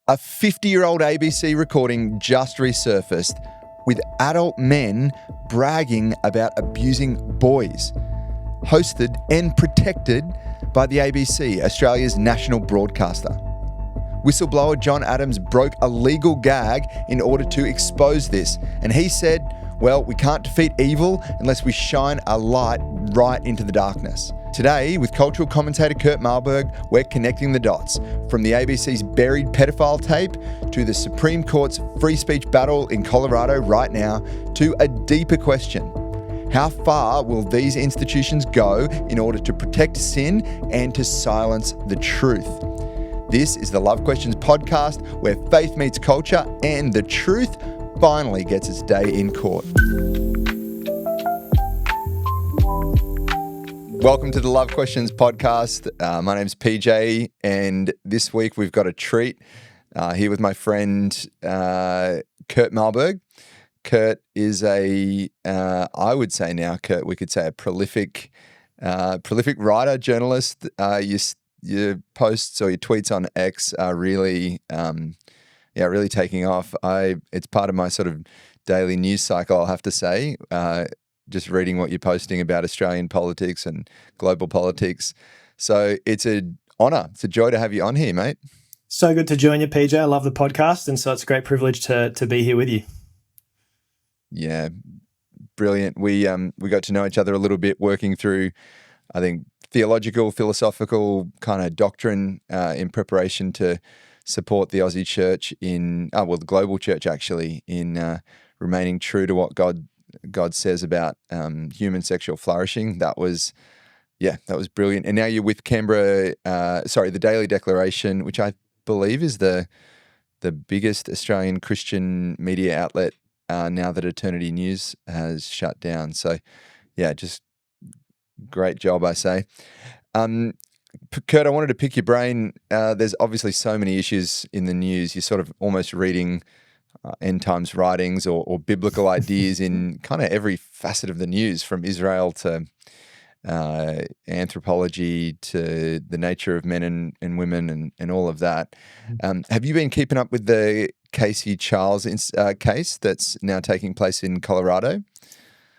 A 50-year-old ABC recording just resurfaced with adult men bragging about abusing boys. Hosted and protected by the ABC, Australia's national broadcaster. Whistleblower John Adams broke a legal gag in order to expose this. And he said, well, we can't defeat evil unless we shine a light right into the darkness. Today, with cultural commentator Kurt Marlberg, we're connecting the dots from the ABC's buried pedophile tape to the Supreme Court's free speech battle in Colorado right now to a deeper question. How far will these institutions go in order to protect sin and to silence the truth? This is the Love Questions podcast, where faith meets culture and the truth finally gets its day in court. Welcome to the Love Questions podcast. My name's PJ, and this week we've got a treat here with my friend Kurt Marlberg. Kurt is I would say now, Kurt, we could say a prolific writer, journalist. Your posts or your tweets on X are really taking off. It's part of my sort of daily news cycle, I'll have to say. Just reading what you're posting about Australian politics and global politics. So it's an honour. It's a joy to have you on here, mate. So good to join you, PJ. I love the podcast, and so it's a great privilege to be here with you. Yeah, brilliant. We got to know each other a little bit working through, I think, theological, philosophical kind of doctrine in preparation to support the Aussie church the global church actually, in remaining true to what God says about human sexual flourishing. That was brilliant. And now you're with the Daily Declaration, which I believe is the biggest Australian Christian media outlet now that Eternity News has shut down. So, yeah, just great job, I say. Kurt, I wanted to pick your brain. There's obviously so many issues in the news. You're sort of almost reading end times writings or biblical ideas in kind of every facet of the news, from Israel to anthropology to the nature of men and women and all of that. Have you been keeping up with the Casey Charles case that's now taking place in Colorado?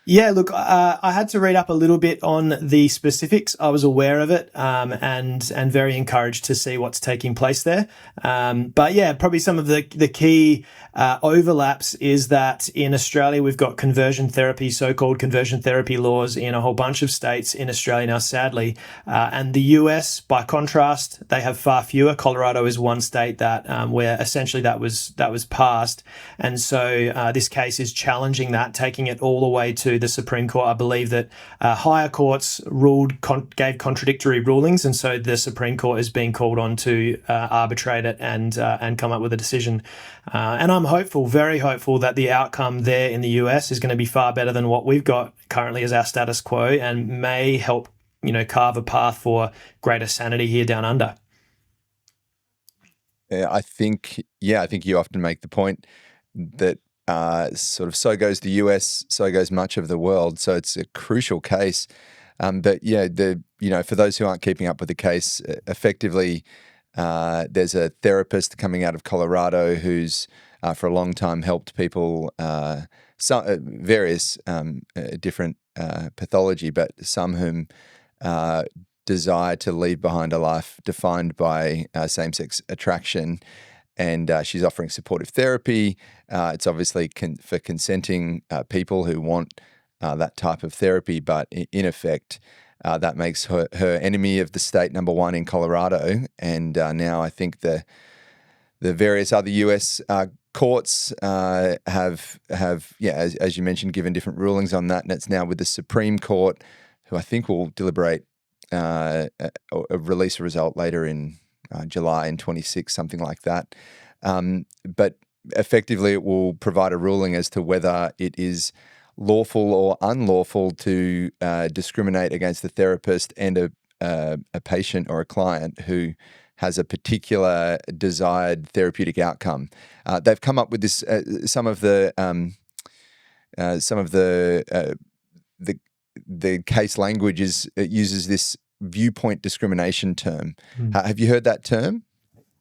Yeah, look, I had to read up a little bit on the specifics. I was aware of it and very encouraged to see what's taking place there. But yeah, probably some of the key overlaps is that in Australia, we've got conversion therapy, so-called conversion therapy laws in a whole bunch of states in Australia now, sadly. And the US, by contrast, they have far fewer. Colorado is one state that where essentially that was passed. And so this case is challenging that, taking it all the way to the Supreme Court. I believe that higher courts gave contradictory rulings, and so the Supreme Court is being called on to arbitrate it and come up with a decision. And I'm very hopeful that the outcome there in the US is going to be far better than what we've got currently as our status quo, and may help, carve a path for greater sanity here down under. I think you often make the point that sort of so goes the US, so goes much of the world. So it's a crucial case. But yeah, for those who aren't keeping up with the case, effectively, there's a therapist coming out of Colorado who's for a long time helped people, various different pathology, but some whom desire to leave behind a life defined by same-sex attraction. And she's offering supportive therapy. It's obviously for consenting people who want that type of therapy, but in effect, that makes her enemy of the state number one in Colorado. And now I think the various other US courts have as you mentioned, given different rulings on that, and it's now with the Supreme Court, who I think will deliberate or release a result later in July in 26, something like that. But effectively, it will provide a ruling as to whether it is lawful or unlawful to discriminate against a therapist and a patient or a client who has a particular desired therapeutic outcome. They've come up with this. Some of the case language uses this viewpoint discrimination term. Have you heard that term?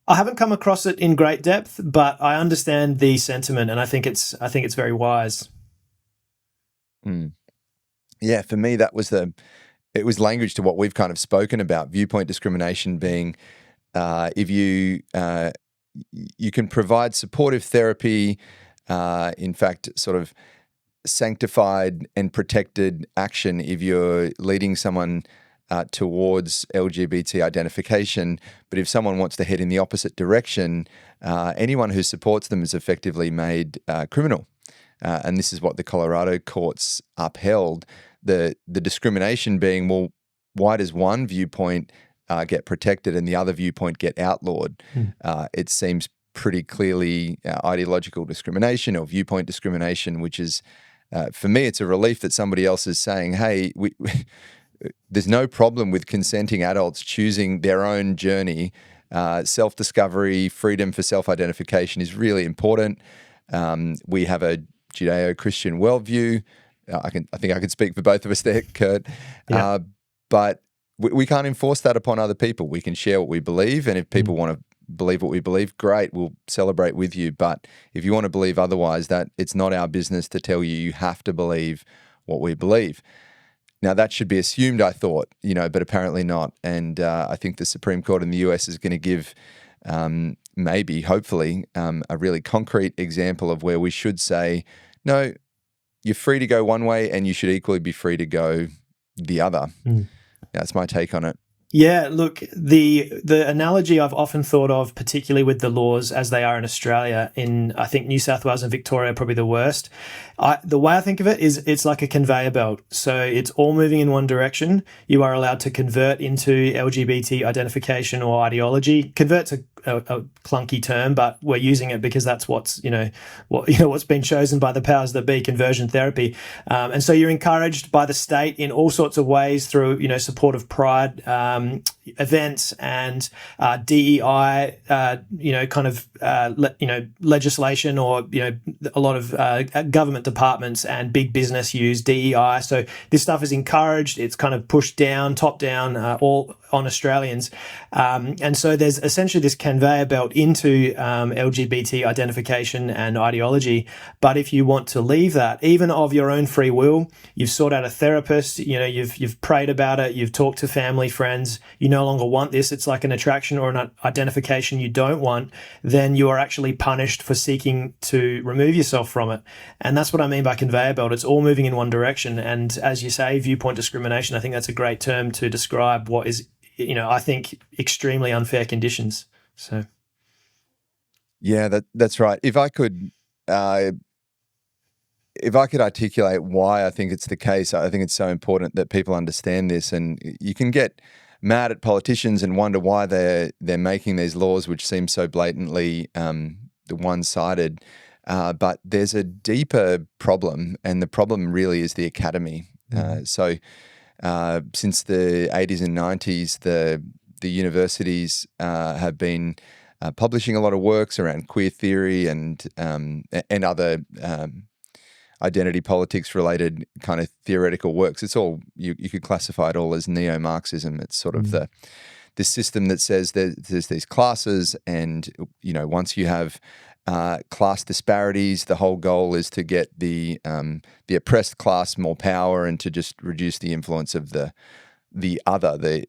I haven't come across it in great depth, but I understand the sentiment, and I think it's very wise. Mm. Yeah, for me, it was language to what we've kind of spoken about. Viewpoint discrimination being if you can provide supportive therapy, in fact, sort of sanctified and protected action if you're leading someone towards LGBT identification. But if someone wants to head in the opposite direction, anyone who supports them is effectively made criminal. And this is what the Colorado courts upheld. The discrimination being, well, why does one viewpoint get protected and the other viewpoint get outlawed? It seems pretty clearly ideological discrimination or viewpoint discrimination, which is, for me, it's a relief that somebody else is saying, hey, there's no problem with consenting adults choosing their own journey. Self-discovery, freedom for self-identification is really important. We have a Judeo-Christian worldview. I think I can speak for both of us there, Kurt. Yeah. But we can't enforce that upon other people. We can share what we believe, and if people want to believe what we believe, great, we'll celebrate with you. But if you want to believe otherwise, that it's not our business to tell you have to believe what we believe. Now, that should be assumed, I thought, but apparently not. And I think the Supreme Court in the US is going to give maybe, hopefully, a really concrete example of where we should say, no, you're free to go one way and you should equally be free to go the other. That's my take on it. Yeah, look, the analogy I've often thought of, particularly with the laws as they are in Australia, in I think New South Wales and Victoria are probably the worst. The way I think of it is it's like a conveyor belt. So it's all moving in one direction. You are allowed to convert into LGBT identification or ideology. Convert's a clunky term, but we're using it because that's what's been chosen by the powers that be, conversion therapy. And so you're encouraged by the state in all sorts of ways through support of pride events and DEI, legislation, or a lot of government departments and big business use DEI. So this stuff is encouraged. It's kind of pushed down, top down, all on Australians, and so there's essentially this conveyor belt into LGBT identification and ideology. But if you want to leave that, even of your own free will, you've sought out a therapist, you've prayed about it, you've talked to family, friends, you no longer want this, it's like an attraction or an identification you don't want, then you are actually punished for seeking to remove yourself from it. And that's what I mean by conveyor belt. It's all moving in one direction. And as you say, viewpoint discrimination, I think that's a great term to describe what is, I think, extremely unfair conditions. So, yeah, that's right. If I could articulate why I think it's the case, I think it's so important that people understand this. And you can get mad at politicians and wonder why they're making these laws, which seem so blatantly one-sided. But there's a deeper problem, and the problem really is the academy. So since the 80s and 90s, the universities have been publishing a lot of works around queer theory and other identity politics related kind of theoretical works. It's all, you could classify it all as neo-Marxism. It's sort of this system that says there's these classes, and once you have class disparities, the whole goal is to get the oppressed class more power and to just reduce the influence of the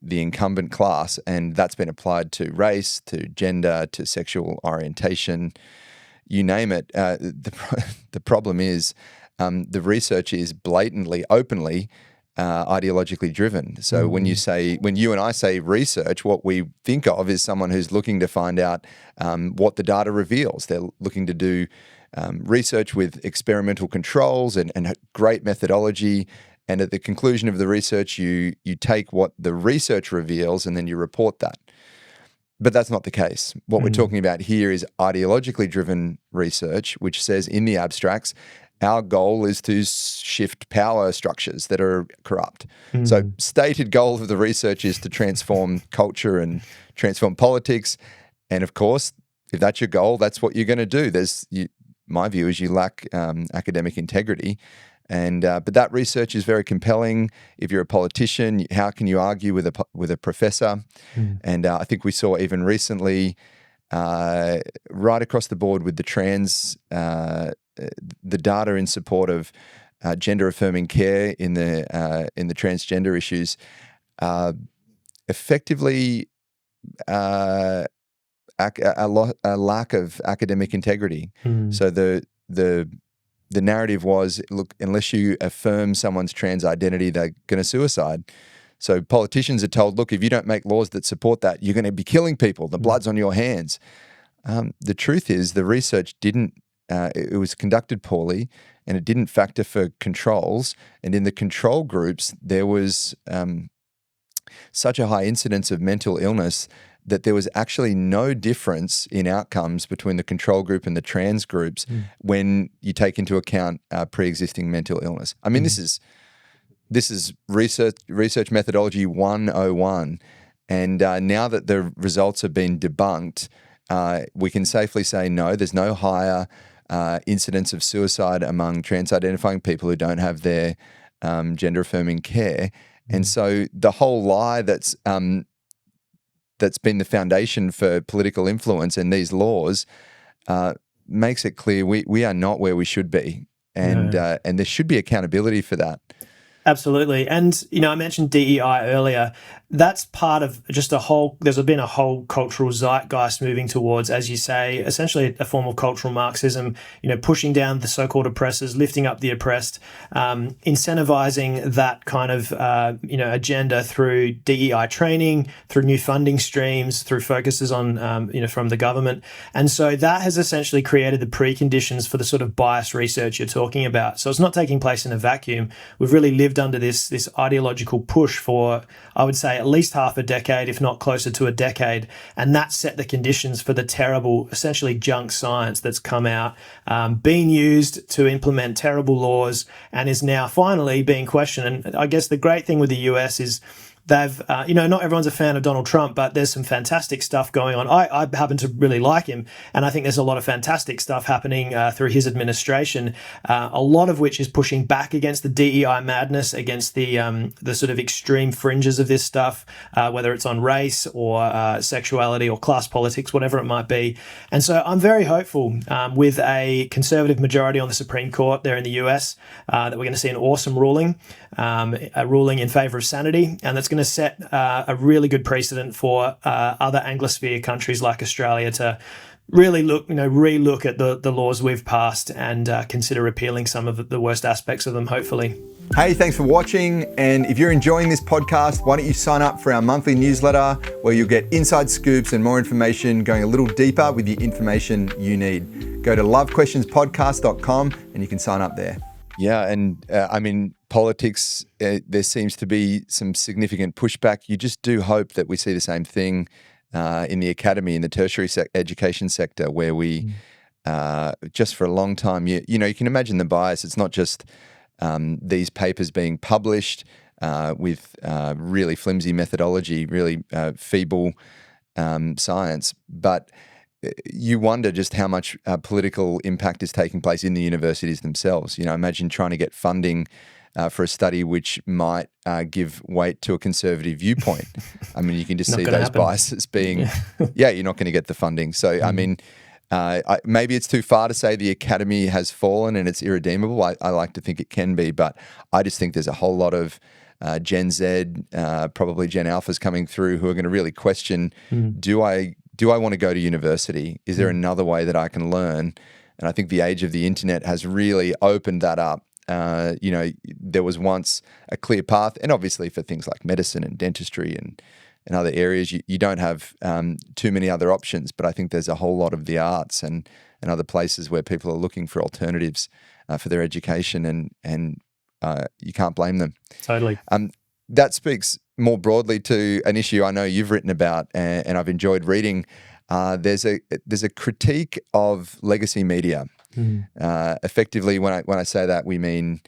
incumbent class. And that's been applied to race, to gender, to sexual orientation, you name it. The problem is the research is blatantly, openly ideologically driven. So when you and I say research, what we think of is someone who's looking to find out what the data reveals. They're looking to do research with experimental controls and great methodology. And at the conclusion of the research, you take what the research reveals and then you report that. But that's not the case. What we're talking about here is ideologically driven research, which says in the abstracts, our goal is to shift power structures that are corrupt. So stated goal of the research is to transform culture and transform politics. And of course, if that's your goal, that's what you're going to do. My view is you lack academic integrity. And but that research is very compelling. If you're a politician, how can you argue with a professor? And I think we saw even recently right across the board with the trans, the data in support of gender affirming care in the transgender issues, effectively a lack of academic integrity. So the narrative was, look, unless you affirm someone's trans identity, they're going to suicide. So politicians are told, look, if you don't make laws that support that, you're going to be killing people. The blood's on your hands. The truth is the research didn't, it was conducted poorly, and it didn't factor for controls. And in the control groups, there was such a high incidence of mental illness that there was actually no difference in outcomes between the control group and the trans groups when you take into account pre-existing mental illness. I mean, this is research methodology 101. And now that the results have been debunked, we can safely say no, there's no higher incidence of suicide among trans-identifying people who don't have their gender-affirming care. And so the whole lie that's been the foundation for political influence and these laws makes it clear we are not where we should be. And there should be accountability for that. Absolutely. And, I mentioned DEI earlier. That's part of just there's been a whole cultural zeitgeist moving towards, as you say, essentially a form of cultural Marxism, pushing down the so-called oppressors, lifting up the oppressed, incentivizing that kind of, agenda through DEI training, through new funding streams, through focuses on, from the government. And so that has essentially created the preconditions for the sort of biased research you're talking about. So it's not taking place in a vacuum. We've really lived under this ideological push for, I would say, at least half a decade, if not closer to a decade. And that set the conditions for the terrible, essentially junk science that's come out, being used to implement terrible laws, and is now finally being questioned. And I guess the great thing with the US is they've, not everyone's a fan of Donald Trump, but there's some fantastic stuff going on. I happen to really like him, and I think there's a lot of fantastic stuff happening through his administration, a lot of which is pushing back against the DEI madness, against the sort of extreme fringes of this stuff, whether it's on race or sexuality or class politics, whatever it might be. And so I'm very hopeful with a conservative majority on the Supreme Court there in the US that we're going to see an awesome ruling, a ruling in favor of sanity, and that's going to set a really good precedent for other Anglosphere countries like Australia to really relook at the laws we've passed and consider repealing some of the worst aspects of them, hopefully. Hey, thanks for watching. And if you're enjoying this podcast, why don't you sign up for our monthly newsletter where you'll get inside scoops and more information going a little deeper with the information you need. Go to lovequestionspodcast.com and you can sign up there. Yeah, and politics, there seems to be some significant pushback. You just do hope that we see the same thing in the academy, in the tertiary education sector, where we, just for a long time, you can imagine the bias. It's not just these papers being published with really flimsy methodology, really feeble science, but you wonder just how much political impact is taking place in the universities themselves. Imagine trying to get funding for a study which might give weight to a conservative viewpoint. You can just see those biases being, you're not going to get the funding. So, maybe it's too far to say the academy has fallen and it's irredeemable. I like to think it can be, but I just think there's a whole lot of Gen Z, probably Gen Alphas coming through who are going to really question, do I want to go to university? Is there another way that I can learn? And I think the age of the internet has really opened that up. There was once a clear path, and obviously for things like medicine and dentistry and other areas, you don't have too many other options. But I think there's a whole lot of the arts and other places where people are looking for alternatives for their education, and you can't blame them. Totally. That speaks more broadly to an issue I know you've written about, and I've enjoyed reading. There's a critique of legacy media. Effectively, when I say that, we mean,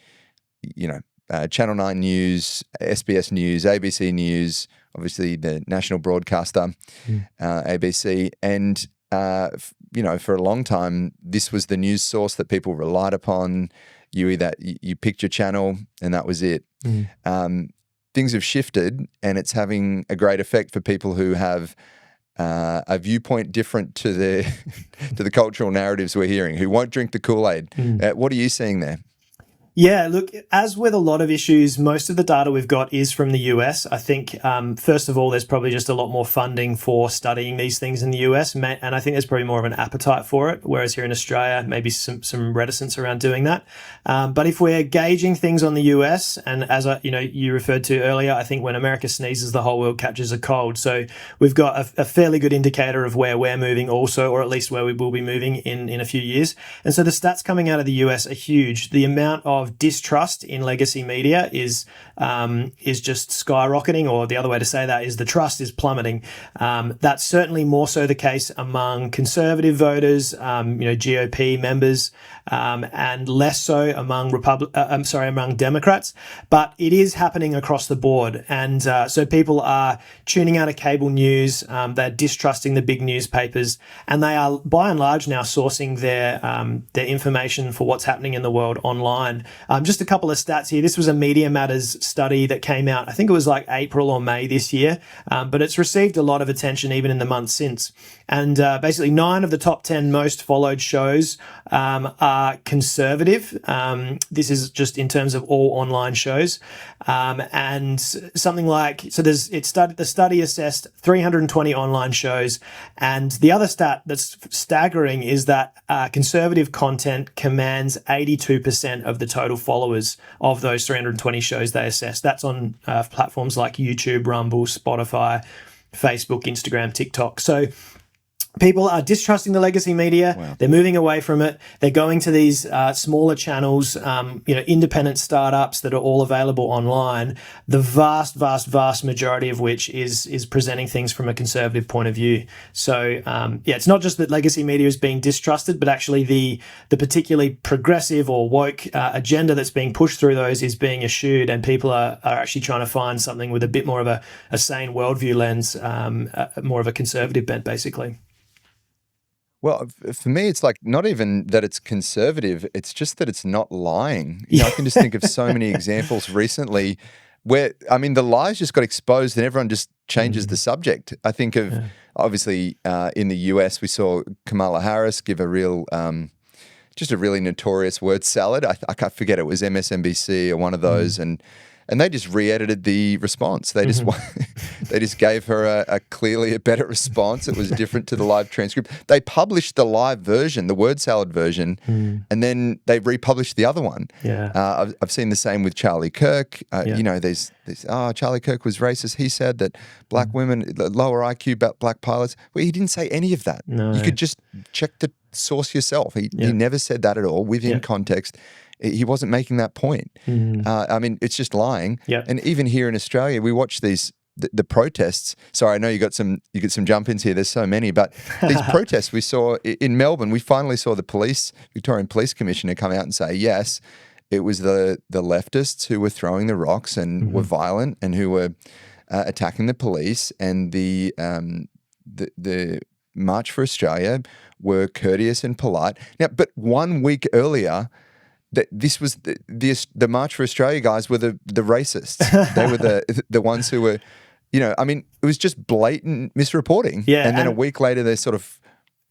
Channel 9 News, SBS News, ABC News, obviously the national broadcaster, ABC, and for a long time, this was the news source that people relied upon. You picked your channel, and that was it. Things have shifted, and it's having a great effect for people who have a viewpoint different to the to the cultural narratives we're hearing, who won't drink the Kool-Aid. What are you seeing there? Yeah, look, as with a lot of issues, most of the data we've got is from the US. I think, first of all, there's probably just a lot more funding for studying these things in the US, and I think there's probably more of an appetite for it, whereas here in Australia, maybe some reticence around doing that. But if we're gauging things on the US, and as you referred to earlier, I think when America sneezes, the whole world catches a cold. So we've got a fairly good indicator of where we're moving also, or at least where we will be moving in a few years. And so the stats coming out of the US are huge. The amount of distrust in legacy media is just skyrocketing, or the other way to say that is the trust is plummeting. That's certainly more so the case among conservative voters, GOP members, and less so among among Democrats. But it is happening across the board, and so people are tuning out of cable news. They're distrusting the big newspapers, and they are by and large now sourcing their information for what's happening in the world online. Just a couple of stats here. This was a Media Matters study that came out, I think it was like April or May this year, but it's received a lot of attention even in the months since. And basically 9 of the top 10 most followed shows are conservative. This is just in terms of all online shows. And something like, so the study assessed 320 online shows. And the other stat that's staggering is that conservative content commands 82% of the total followers of those 320 shows they assessed. That's on platforms like YouTube, Rumble, Spotify, Facebook, Instagram, TikTok. So people are distrusting the legacy media. Wow. They're moving away from it. They're going to these smaller channels, independent startups that are all available online. The vast majority of which is presenting things from a conservative point of view. So, it's not just that legacy media is being distrusted, but actually the particularly progressive or woke agenda that's being pushed through those is being eschewed, and people are actually trying to find something with a bit more of a sane worldview lens, more of a conservative bent, basically. Well, for me, it's like not even that it's conservative. It's just that it's not lying. I can just think of so many examples recently where, the lies just got exposed and everyone just changes the subject. I think of, obviously, in the US, we saw Kamala Harris give a real, just a really notorious word salad. I can't forget, it was MSNBC or one of those, and they just re-edited the response. They just they just gave her a clearly a better response. It was different to the live transcript. They published the live version, the word salad version, and then they republished the other one. Yeah, I've seen the same with Charlie Kirk. There's Charlie Kirk was racist. He said that black women, lower IQ black pilots. Well, he didn't say any of that. No. You could just check the source yourself. He never said that at all within context. He wasn't making that point. It's just lying. Yep. And even here in Australia, we watch the protests. Sorry, I know you get some jump ins here. There's so many, but these protests we saw in Melbourne, we finally saw the Victorian Police Commissioner come out and say, yes, it was the leftists who were throwing the rocks and were violent and who were attacking the police, and the March for Australia were courteous and polite. Now, but 1 week earlier, this was the March for Australia guys were the racists. They were the ones who were, it was just blatant misreporting. Yeah, and then a week later, they're sort of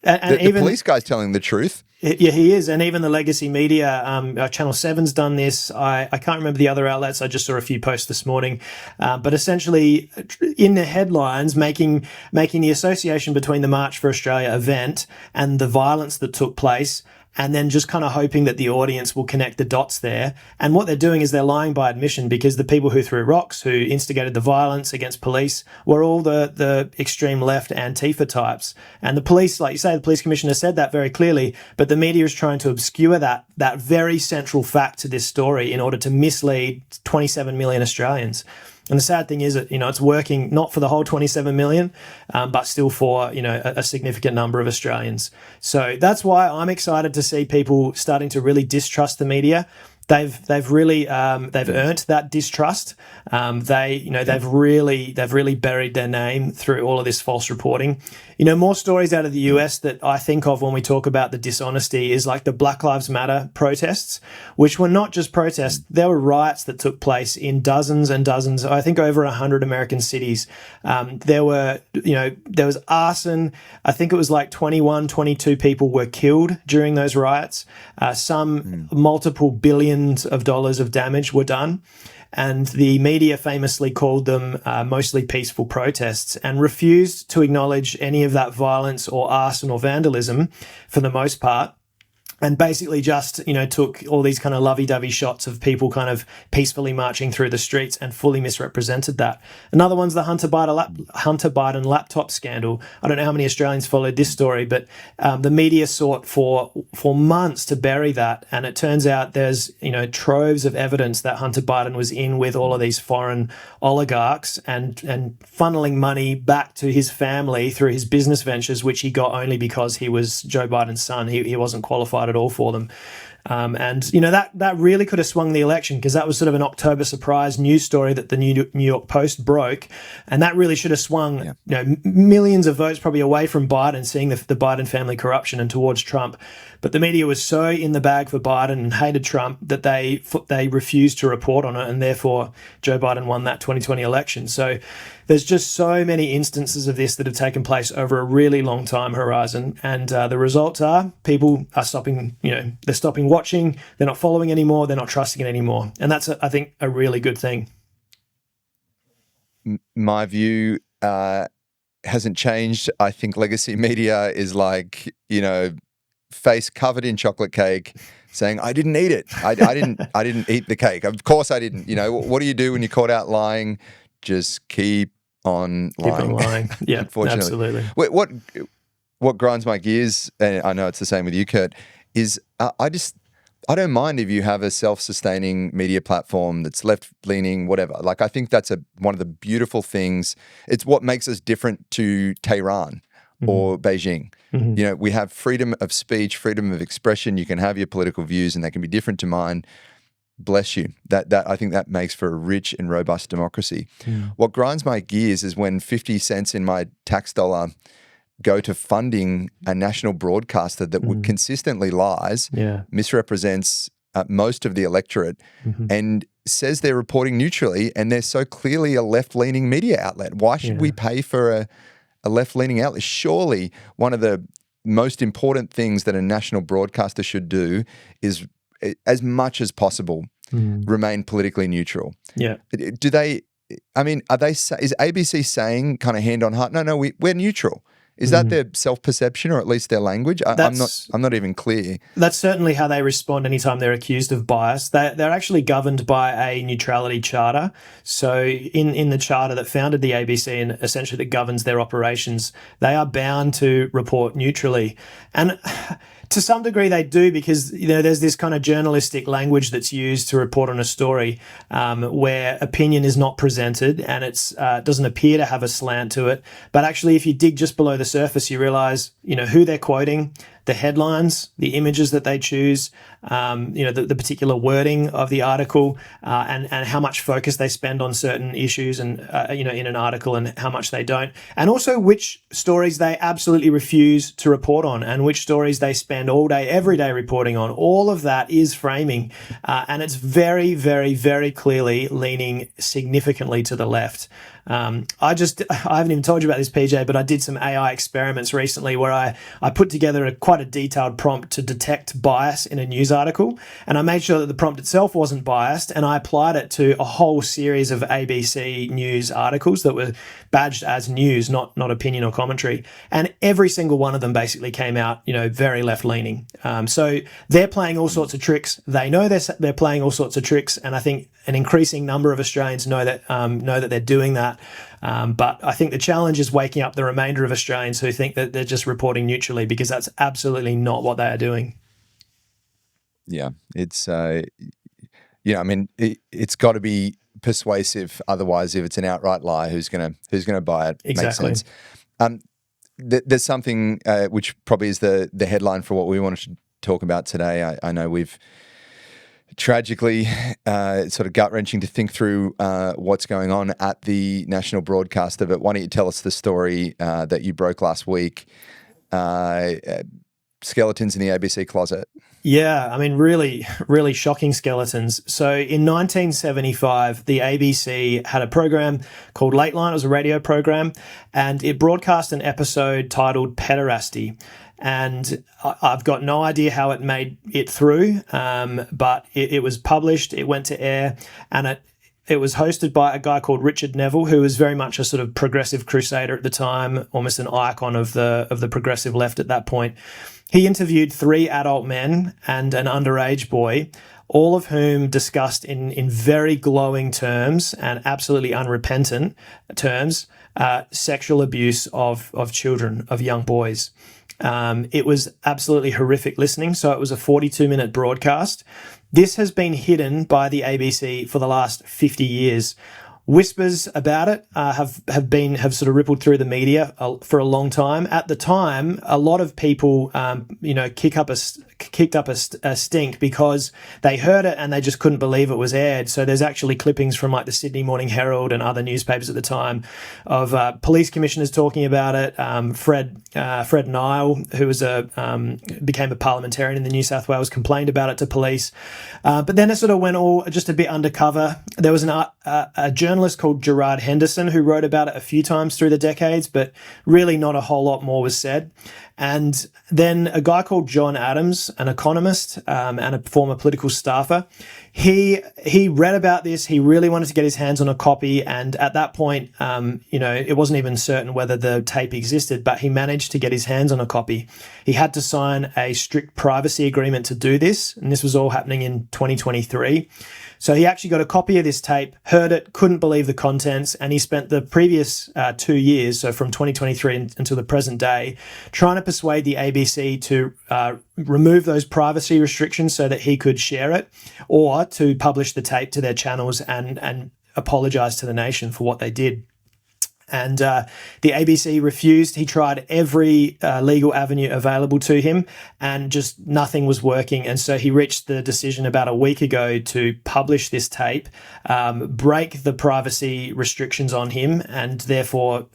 the police guy's telling the truth. Yeah, he is, and even the legacy media, Channel 7's done this. I can't remember the other outlets. I just saw a few posts this morning, but essentially in the headlines, making the association between the March for Australia event and the violence that took place, and then just kind of hoping that the audience will connect the dots there. And what they're doing is they're lying by admission, because the people who threw rocks, who instigated the violence against police, were all the extreme left Antifa types. And the police, like you say, the police commissioner said that very clearly, but the media is trying to obscure that very central fact to this story in order to mislead 27 million Australians. And the sad thing is that, it's working not for the whole 27 million, but still for, a significant number of Australians. So that's why I'm excited to see people starting to really distrust the media. they've really they've earned that distrust. They've really buried their name through all of this false reporting. More stories out of the US that I think of when we talk about the dishonesty is like the Black Lives Matter protests, which were not just protests. There were riots that took place in dozens and dozens, I think over 100 American cities. There was arson. I think it was like 21, 22 people were killed during those riots. Multiple billions of dollars of damage were done. And the media famously called them mostly peaceful protests and refused to acknowledge any of that violence or arson or vandalism for the most part. And basically just, took all these kind of lovey-dovey shots of people kind of peacefully marching through the streets and fully misrepresented that. Another one's the Hunter Biden laptop scandal. I don't know how many Australians followed this story, but the media sought for months to bury that. And it turns out there's, troves of evidence that Hunter Biden was in with all of these foreign oligarchs and funneling money back to his family through his business ventures, which he got only because he was Joe Biden's son. He wasn't qualified at all for them. That really could have swung the election, because that was sort of an October surprise news story that the New York Post broke. And that really should have swung millions of votes probably away from Biden, seeing the Biden family corruption, and towards Trump. But the media was so in the bag for Biden and hated Trump that they refused to report on it. And therefore, Joe Biden won that 2020 election. So there's just so many instances of this that have taken place over a really long time horizon. And the results are people are stopping, they're stopping watching. They're not following anymore. They're not trusting it anymore. And that's, I think, a really good thing. My view hasn't changed. I think legacy media is like, face covered in chocolate cake saying, I didn't eat it. I didn't eat the cake. Of course I didn't. What do you do when you're caught out lying? Just keep on lying. Keep on lying. Yeah, absolutely. What grinds my gears, and I know it's the same with you, Kurt, is I don't mind if you have a self-sustaining media platform that's left-leaning, whatever. Like, I think that's one of the beautiful things. It's what makes us different to Tehran or Beijing. Mm-hmm. We have freedom of speech, freedom of expression. You can have your political views and they can be different to mine. Bless you. That I think that makes for a rich and robust democracy. Mm. What grinds my gears is when 50 cents in my tax dollar go to funding a national broadcaster that consistently lies, misrepresents most of the electorate, and says they're reporting neutrally, and they're so clearly a left-leaning media outlet. Why should we pay for a left-leaning outlet? Surely one of the most important things that a national broadcaster should do is, as much as possible, remain politically neutral. Yeah. Do they? I mean, is ABC saying, kind of hand on heart, no, we're neutral? Is that their self-perception, or at least their language? I'm not even clear. That's certainly how they respond anytime they're accused of bias. They're actually governed by a neutrality charter. So in the charter that founded the ABC and essentially that governs their operations, they are bound to report neutrally. And to some degree they do, because there's this kind of journalistic language that's used to report on a story where opinion is not presented and it doesn't appear to have a slant to it. But actually, if you dig just below the surface, you realize who they're quoting, the headlines, the images that they choose, the particular wording of the article, and how much focus they spend on certain issues and in an article, and how much they don't, and also which stories they absolutely refuse to report on and which stories they spend all day, every day reporting on. All of that is framing, and it's very, very, very clearly leaning significantly to the left. I haven't even told you about this, PJ, but I did some AI experiments recently where I put together quite a detailed prompt to detect bias in a news article, and I made sure that the prompt itself wasn't biased, and I applied it to a whole series of ABC News articles that were badged as news, not opinion or commentary, and every single one of them basically came out, very left-leaning. So they're playing all sorts of tricks. They know they're playing all sorts of tricks, and I think an increasing number of Australians know that they're doing that. But I think the challenge is waking up the remainder of Australians who think that they're just reporting neutrally, because that's absolutely not what they are doing. Yeah, it's it's got to be persuasive. Otherwise, if it's an outright lie, who's gonna buy it? Exactly. Makes sense. There's something which probably is the headline for what we wanted to talk about today. I know we've tragically, it's sort of gut-wrenching to think through what's going on at the national broadcaster. But why don't you tell us the story that you broke last week? Skeletons in the ABC closet. Yeah, I mean, really, really shocking skeletons. So in 1975, the ABC had a program called Lateline. It was a radio program, and it broadcast an episode titled Pederasty. And I've got no idea how it made it through, but it was published, it went to air, and it was hosted by a guy called Richard Neville, who was very much a sort of progressive crusader at the time, almost an icon of the progressive left at that point. He interviewed 3 adult men and an underage boy, all of whom discussed in very glowing terms and absolutely unrepentant terms sexual abuse of children, of young boys. It was absolutely horrific listening. So it was a 42-minute broadcast. This has been hidden by the ABC for the last 50 years. Whispers about it have sort of rippled through the media for a long time. At the time, a lot of people, kicked up a stink because they heard it and they just couldn't believe it was aired. So there's actually clippings from like the Sydney Morning Herald and other newspapers at the time of police commissioners talking about it. Fred Nile, who was became a parliamentarian in the New South Wales, complained about it to police. But then it sort of went all just a bit undercover. There was a journalist called Gerard Henderson who wrote about it a few times through the decades, but really not a whole lot more was said. And then a guy called John Adams, an economist and a former political staffer, he read about this. He really wanted to get his hands on a copy. And at that point, it wasn't even certain whether the tape existed, but he managed to get his hands on a copy. He had to sign a strict privacy agreement to do this. And this was all happening in 2023. So he actually got a copy of this tape, heard it, couldn't believe the contents, and he spent the previous 2 years, so from 2023 until the present day, trying to persuade the ABC to remove those privacy restrictions so that he could share it, or to publish the tape to their channels and apologise to the nation for what they did. And the ABC refused. He tried every legal avenue available to him, and just nothing was working. And so he reached the decision about a week ago to publish this tape, break the privacy restrictions on him, and therefore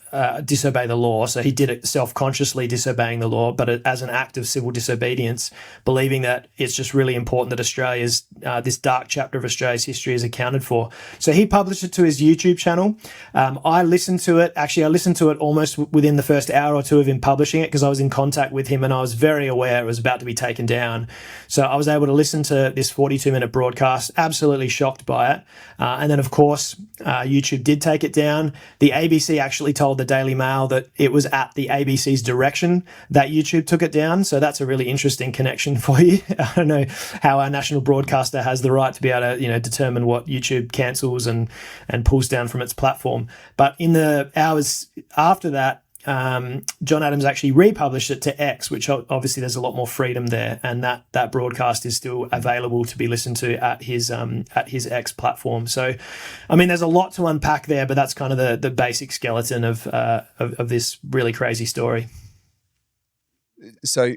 disobey the law. So he did it self-consciously, disobeying the law, but as an act of civil disobedience, believing that it's just really important that Australia's this dark chapter of Australia's history is accounted for. So he published it to his YouTube channel. I listened to it. Actually, I listened to it almost within the first hour or two of him publishing it because I was in contact with him and I was very aware it was about to be taken down. So I was able to listen to this 42-minute broadcast, absolutely shocked by it. And then, of course, YouTube did take it down. The ABC actually told the Daily Mail that it was at the ABC's direction that YouTube took it down. So that's a really interesting connection for you. I don't know how our national broadcaster has the right to be able to, determine what YouTube cancels and pulls down from its platform. But in the hours after that, John Adams actually republished it to X, which obviously there's a lot more freedom there, and that broadcast is still available to be listened to at his X platform. So, I mean, there's a lot to unpack there, but that's kind of the basic skeleton of this really crazy story. So,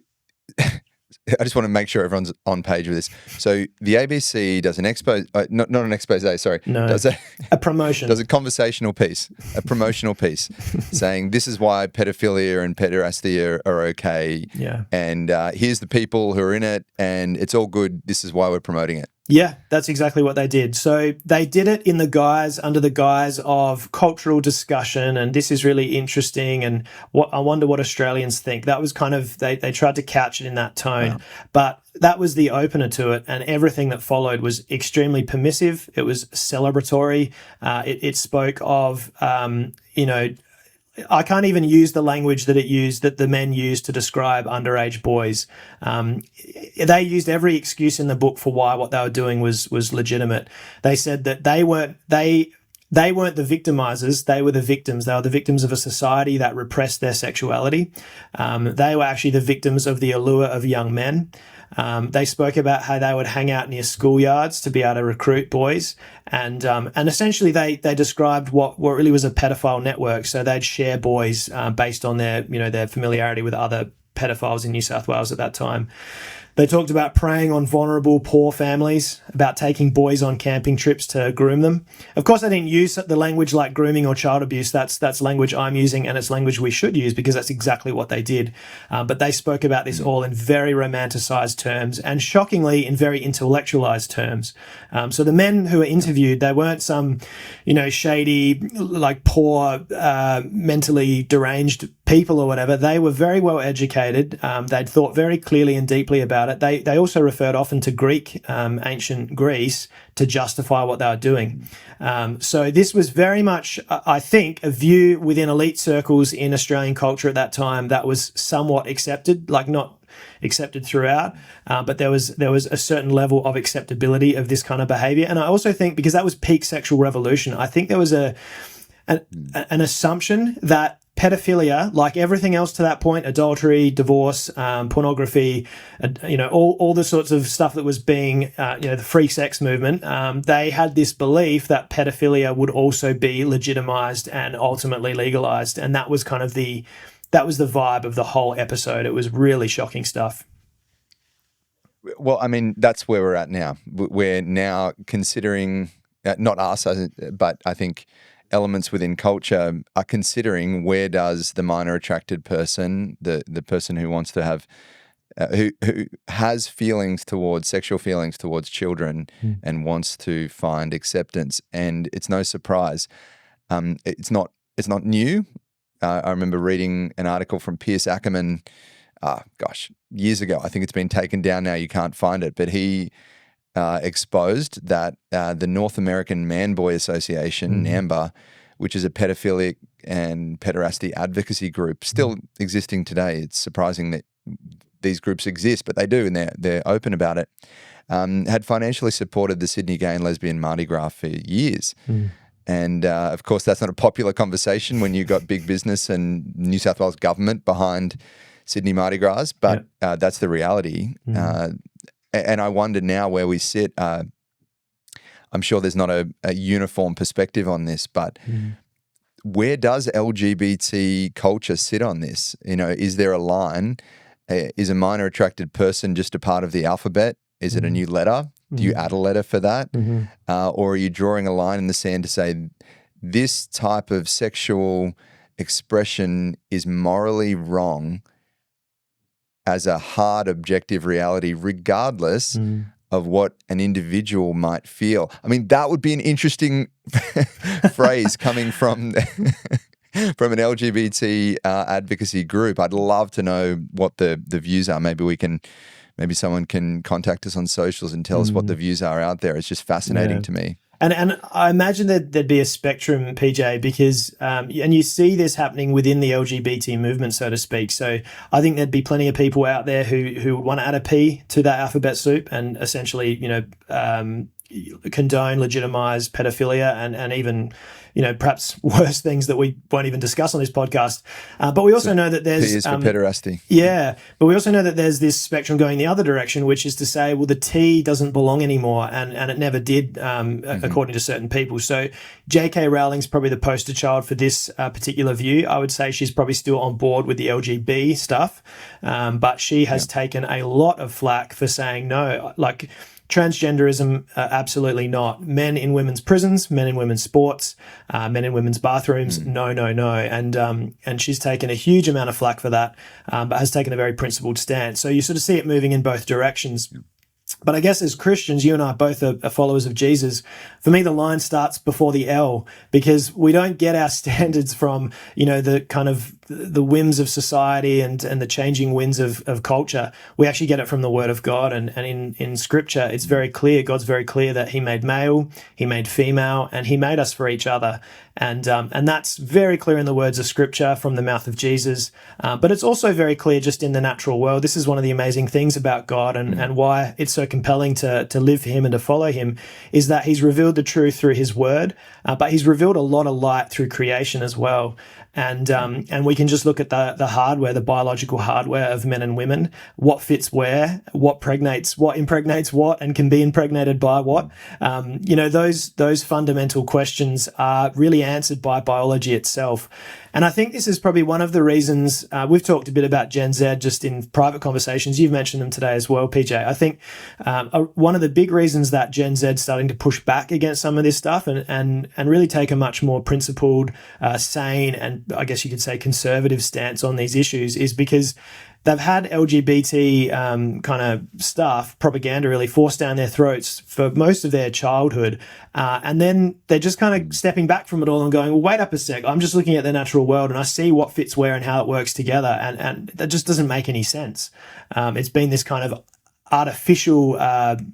I just want to make sure everyone's on page with this. So the ABC does an expose, not an expose, sorry. No, does a promotion. Does a conversational piece, a promotional piece, saying this is why pedophilia and pederasty are okay. Yeah. And here's the people who are in it, and it's all good. This is why we're promoting it. Yeah, that's exactly what they did. So they did it under the guise of cultural discussion, and this is really interesting, and I wonder what Australians think. That was kind of, they tried to couch it in that tone, wow. But that was the opener to it, and everything that followed was extremely permissive. It was celebratory. It spoke of, I can't even use the language that the men used to describe underage boys. They used every excuse in the book for why what they were doing was legitimate. They said that they weren't the victimizers, they were the victims. They were the victims of a society that repressed their sexuality. They were actually the victims of the allure of young men. They spoke about how they would hang out near schoolyards to be able to recruit boys, and essentially they described what really was a pedophile network. So they'd share boys based on their familiarity with other pedophiles in New South Wales at that time. They talked about preying on vulnerable, poor families, about taking boys on camping trips to groom them. Of course, I didn't use the language like grooming or child abuse. That's language I'm using, and it's language we should use because that's exactly what they did. But they spoke about this all in very romanticized terms and shockingly in very intellectualized terms. So the men who were interviewed, they weren't some, shady, like poor, mentally deranged people or whatever. They were very well educated. They'd thought very clearly and deeply about it. They also referred often to Greek, ancient Greece, to justify what they were doing. So this was very much, I think, a view within elite circles in Australian culture at that time that was somewhat accepted, like not accepted throughout, but there was a certain level of acceptability of this kind of behavior. And I also think because that was peak sexual revolution, I think there was an assumption that pedophilia, like everything else to that point, adultery, divorce, pornography, all the sorts of stuff that was being, the free sex movement, they had this belief that pedophilia would also be legitimized and ultimately legalized. And that was kind of the vibe of the whole episode. It was really shocking stuff. Well, I mean, that's where we're at now. We're now considering, not us, but I think elements within culture are considering where does the minor attracted person, the person who wants to have, who has sexual feelings towards children and wants to find acceptance. And it's no surprise. It's not new. I remember reading an article from Piers Ackerman, years ago. I think it's been taken down now. You can't find it. But he exposed that the North American Man-Boy Association, NAMBA, which is a pedophilic and pederasty advocacy group, still existing today. It's surprising that these groups exist, but they do, and they're open about it, had financially supported the Sydney Gay and Lesbian Mardi Gras for years. And of course, that's not a popular conversation when you've got big business and New South Wales government behind Sydney Mardi Gras, but that's the reality. And I wonder now where we sit. I'm sure there's not a uniform perspective on this, but where does LGBT culture sit on this? Is there a line? Is a minor attracted person just a part of the alphabet? Is it a new letter? Do you add a letter for that? Or are you drawing a line in the sand to say this type of sexual expression is morally wrong as a hard objective reality, regardless of what an individual might feel? I mean, that would be an interesting phrase coming from an LGBT advocacy group. I'd love to know what the views are. Maybe someone can contact us on socials and tell us what the views are out there. It's just fascinating to me. And I imagine that there'd be a spectrum, PJ, because and you see this happening within the LGBT movement, so to speak. So I think there'd be plenty of people out there who would want to add a P to that alphabet soup and essentially, condone, legitimize pedophilia and even, perhaps worse things that we won't even discuss on this podcast. But we also know that there's... P is for pederasty. Yeah, but we also know that there's this spectrum going the other direction, which is to say, well, the T doesn't belong anymore, and it never did, according to certain people. So J.K. Rowling's probably the poster child for this particular view. I would say she's probably still on board with the LGB stuff, but she has taken a lot of flack for saying no, like... Transgenderism, absolutely not. Men in women's prisons, men in women's sports, men in women's bathrooms, no. And she's taken a huge amount of flack for that, but has taken a very principled stance. So you sort of see it moving in both directions. But I guess as Christians, you and I both are followers of Jesus. For me, the line starts before the L, because we don't get our standards from, the kind of the whims of society and the changing winds of culture. We actually get it from the Word of God. And in Scripture, it's very clear. God's very clear that He made male, He made female, and He made us for each other. And that's very clear in the words of Scripture from the mouth of Jesus. But it's also very clear just in the natural world. This is one of the amazing things about God and why it's so compelling to live for Him and to follow Him, is that He's revealed the truth through His Word, but He's revealed a lot of light through creation as well. and we can just look at the hardware, the biological hardware of men and women, what fits where, what impregnates what, and can be impregnated by what. Those fundamental questions are really answered by biology itself. And I think this is probably one of the reasons we've talked a bit about Gen Z just in private conversations. You've mentioned them today as well, PJ. I think one of the big reasons that Gen Z is starting to push back against some of this stuff and really take a much more principled, sane, and I guess you could say conservative stance on these issues is because they've had LGBT kind of stuff, propaganda really forced down their throats for most of their childhood. And then they're just kind of stepping back from it all and going, well, wait up a sec. I'm just looking at the natural world and I see what fits where and how it works together. And that just doesn't make any sense. It's been this kind of artificial,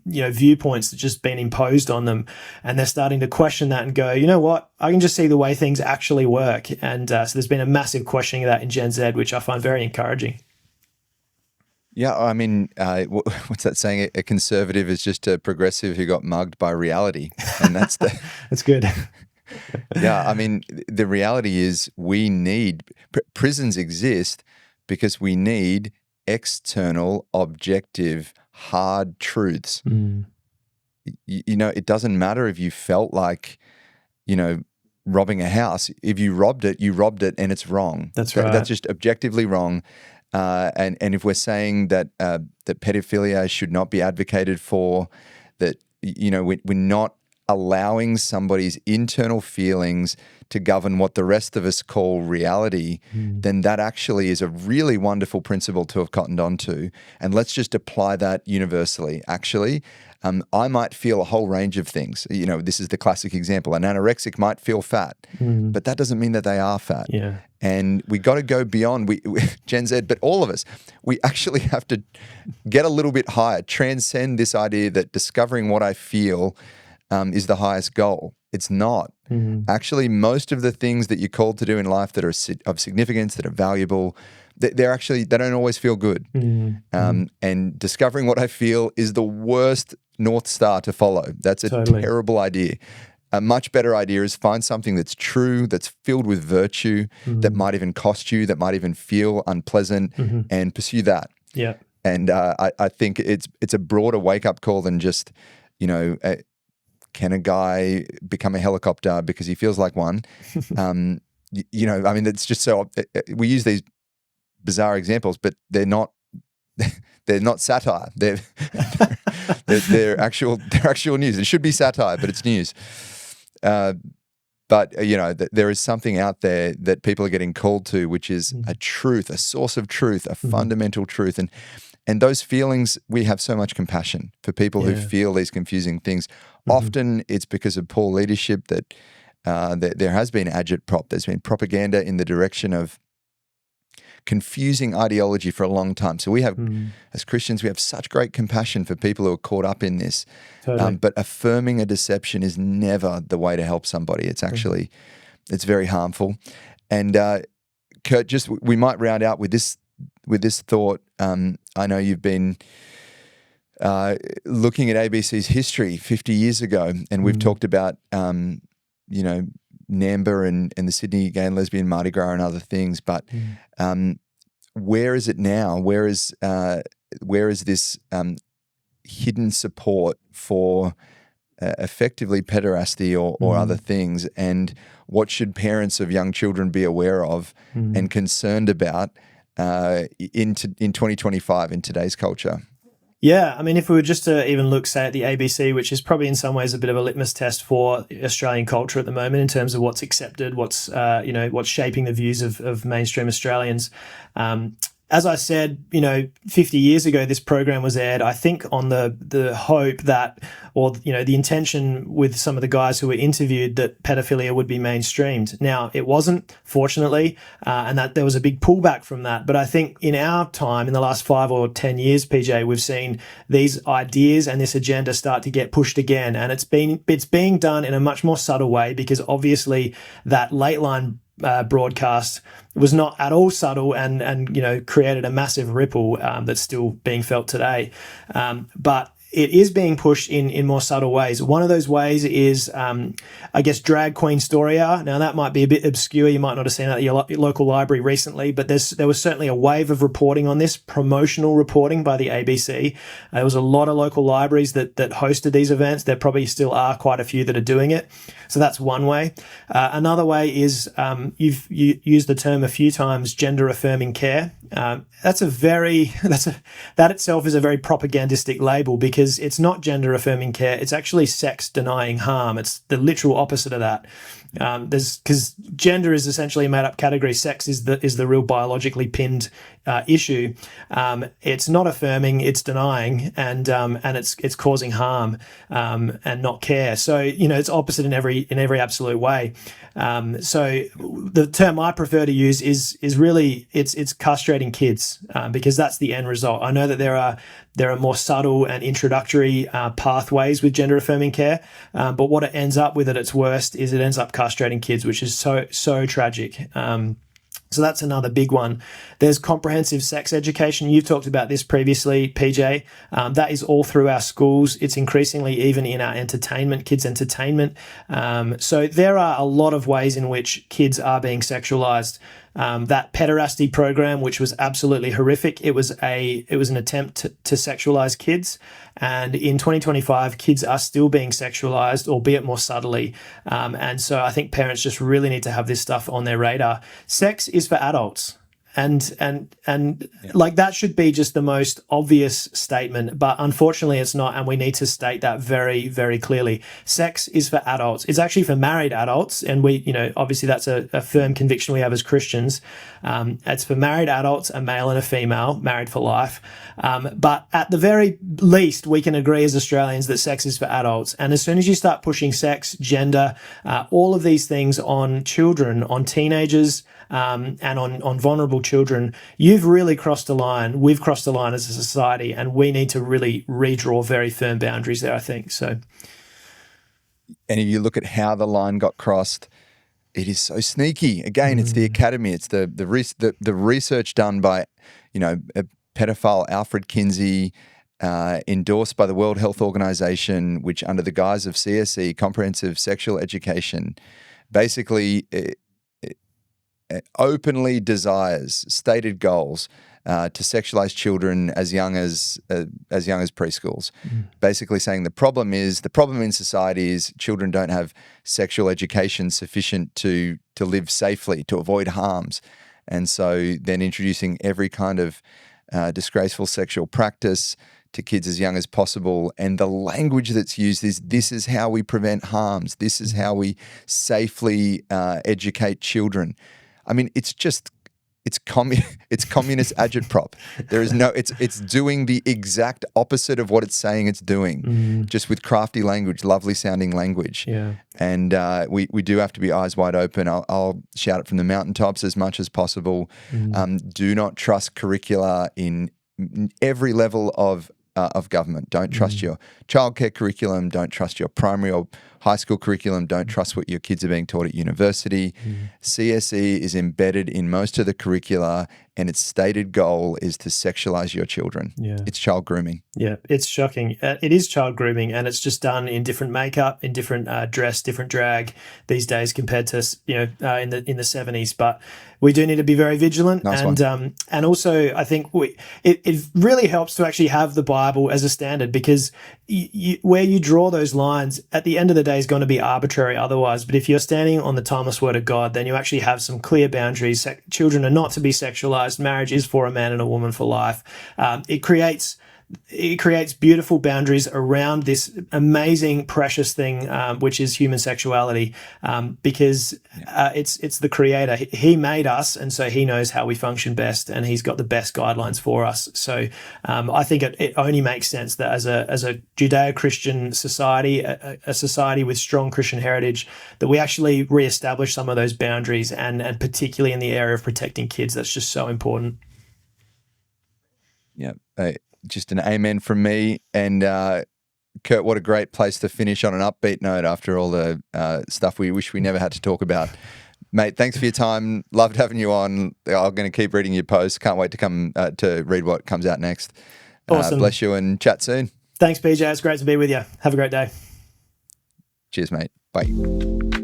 viewpoints that just been imposed on them. And they're starting to question that and go, you know what? I can just see the way things actually work. And so there's been a massive questioning of that in Gen Z, which I find very encouraging. Yeah, I mean, what's that saying? A conservative is just a progressive who got mugged by reality, and that's the. That's good. Yeah, I mean, the reality is we need prisons exist because we need external, objective, hard truths. It doesn't matter if you felt like, robbing a house. If you robbed it, and it's wrong. That's right. That's just objectively wrong. And if we're saying that that pedophilia should not be advocated for, that we're not allowing somebody's internal feelings to govern what the rest of us call reality, then that actually is a really wonderful principle to have cottoned onto. And let's just apply that universally. Actually, I might feel a whole range of things. This is the classic example. An anorexic might feel fat, but that doesn't mean that they are fat. Yeah. And we got to go beyond we Gen Z, but all of us, we actually have to get a little bit higher, transcend this idea that discovering what I feel is the highest goal. It's not. Actually, most of the things that you're called to do in life that are of significance, that are valuable, they don't always feel good. And discovering what I feel is the worst North Star to follow. That's a terrible idea. A much better idea is find something that's true, that's filled with virtue, that might even cost you, that might even feel unpleasant, and pursue that. Yeah. And I think it's a broader wake-up call than just, can a guy become a helicopter because he feels like one? It's just so we use these bizarre examples, but they're not satire. They're actual news. It should be satire, but it's news. But there is something out there that people are getting called to, which is a truth, a source of truth, a fundamental truth, and those feelings. We have so much compassion for people who feel these confusing things. Often it's because of poor leadership that there has been agitprop. There's been propaganda in the direction of confusing ideology for a long time. So we have, as Christians, we have such great compassion for people who are caught up in this. Totally. But affirming a deception is never the way to help somebody. It's actually, it's very harmful. And Kurt, we might round out with this thought. I know you've been looking at ABC's history 50 years ago, and we've talked about, NAMBA and the Sydney Gay and Lesbian Mardi Gras and other things, but where is it now? Where is this hidden support for effectively pederasty or other things? And what should parents of young children be aware of and concerned about in 2025 in today's culture? Yeah, I mean, if we were just to even look, say, at the ABC, which is probably in some ways a bit of a litmus test for Australian culture at the moment in terms of what's accepted, what's shaping the views of mainstream Australians. As I said, 50 years ago, this program was aired, I think, on the hope that, or, the intention with some of the guys who were interviewed that pedophilia would be mainstreamed. Now, it wasn't, fortunately, and that there was a big pullback from that. But I think in our time, in the last 5 or 10 years, PJ, we've seen these ideas and this agenda start to get pushed again. And it's being done in a much more subtle way, because obviously that Lateline broadcast was not at all subtle and created a massive ripple that's still being felt today. But it is being pushed in more subtle ways. One of those ways is, I guess, drag queen story hour. Now, that might be a bit obscure. You might not have seen that at your local library recently, but there was certainly a wave of reporting on this, promotional reporting by the ABC. There was a lot of local libraries that hosted these events. There probably still are quite a few that are doing it. So that's one way. Another way is you've used the term a few times, gender affirming care. That itself is a very propagandistic label, because it's not gender affirming care. It's actually sex denying harm. It's the literal opposite of that. Because gender is essentially a made up category. Sex is the real biologically pinned issue. It's not affirming, it's denying, and it's causing harm, and not care. So, it's opposite in every absolute way. So the term I prefer to use is really it's castrating kids, because that's the end result. I know that there are more subtle and introductory pathways with gender affirming care, but what it ends up with at its worst is it ends up castrating kids, which is so tragic. So that's another big one. There's comprehensive sex education. You've talked about this previously, PJ. That is all through our schools. It's increasingly even in our entertainment, kids' entertainment. So there are a lot of ways in which kids are being sexualized. That pederasty program, which was absolutely horrific, it was an attempt to sexualize kids. And in 2025, kids are still being sexualized, albeit more subtly. And so I think parents just really need to have this stuff on their radar. Sex is for adults. And like, that should be just the most obvious statement, but unfortunately it's not, and we need to state that very, very clearly. Sex is for adults. It's actually for married adults, and we, obviously that's a firm conviction we have as Christians. It's for married adults, a male and a female, married for life. But at the very least, we can agree as Australians that sex is for adults. And as soon as you start pushing sex, gender, all of these things on children, on teenagers, and on vulnerable children, you've really crossed a line. We've crossed a line as a society, and we need to really redraw very firm boundaries there, I think. So, and if you look at how the line got crossed, it is so sneaky. Again, it's the academy. It's the research done by, a pedophile Alfred Kinsey, endorsed by the World Health Organization, which under the guise of CSE, Comprehensive Sexual Education, basically openly desires, stated goals, to sexualize children as young as preschools. Basically saying the problem in society is children don't have sexual education sufficient to live safely, to avoid harms. And so then introducing every kind of disgraceful sexual practice to kids as young as possible. And the language that's used is, this is how we prevent harms. This is how we safely educate children. I mean, it's communist agitprop. There is it's doing the exact opposite of what it's saying it's doing, just with crafty language, lovely sounding language. Yeah. And we do have to be eyes wide open. I'll shout it from the mountaintops as much as possible. Do not trust curricula in every level of government. Don't trust your childcare curriculum. Don't trust your primary or high school curriculum. Don't trust what your kids are being taught at university. CSE is embedded in most of the curricula, and its stated goal is to sexualize your children. Yeah. It's child grooming. Yeah, it's shocking. It is child grooming, and it's just done in different makeup, in different dress, different drag these days compared to in the 70s. But we do need to be very vigilant, and also I think it really helps to actually have the Bible as a standard, because where you draw those lines at the end of the day is going to be arbitrary otherwise. But if you're standing on the timeless word of God, then you actually have some clear boundaries. Children are not to be sexualized. Marriage is for a man and a woman for life. It creates beautiful boundaries around this amazing, precious thing, which is human sexuality, because it's the Creator. He made us, and so He knows how we function best, and He's got the best guidelines for us. So I think it only makes sense that as a Judeo-Christian society, a society with strong Christian heritage, that we actually reestablish some of those boundaries, and particularly in the area of protecting kids. That's just so important. Yeah. Just an amen from me. And Kurt, what a great place to finish on an upbeat note after all the stuff we wish we never had to talk about. Mate, thanks for your time. Loved having you on. I'm going to keep reading your posts. Can't wait to come to read what comes out next. Awesome. Bless you, and chat soon. Thanks, PJ. It's great to be with you. Have a great day. Cheers, mate. Bye.